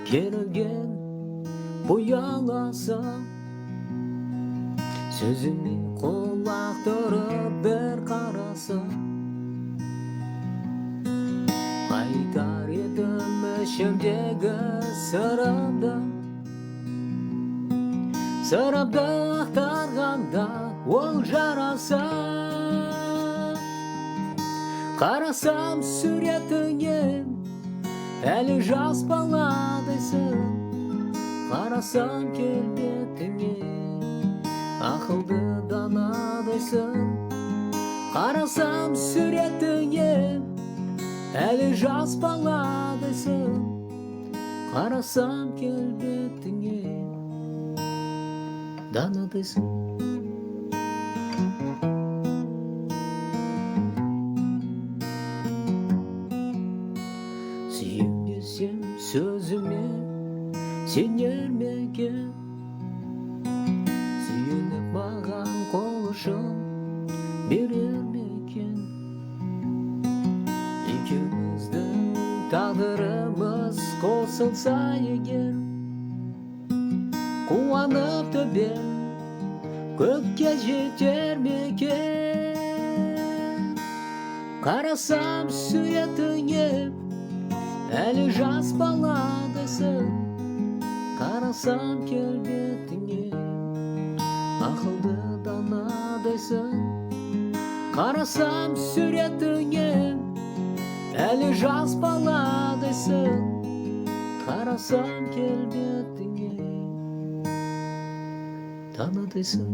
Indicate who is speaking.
Speaker 1: Kerilgen bu yalasa sözümü kulak turib bir qarasa aytar edim ishimdagi sirimda axtarganda ol jarasa qarasam suretingga әлі жас баладайсың қарасам келбетіңе ақылды данадайсың қарасам суретіңе әлі жас баладайсың қарасам келбетіңе данадайсың Сүйем сөзіме сенер ме екен сүйеніп маған қол ұшын берер ме екен екеуміздің тағдырымыз қосылса егер қуанып төбем көкке жетер ме екен қарасам суретіңе әлі жас баладайсың қарасам келбетіңе ақылды данадайсың қарасам суретіңе әлі жас баладайсың қарасам келбетіңе данадайсың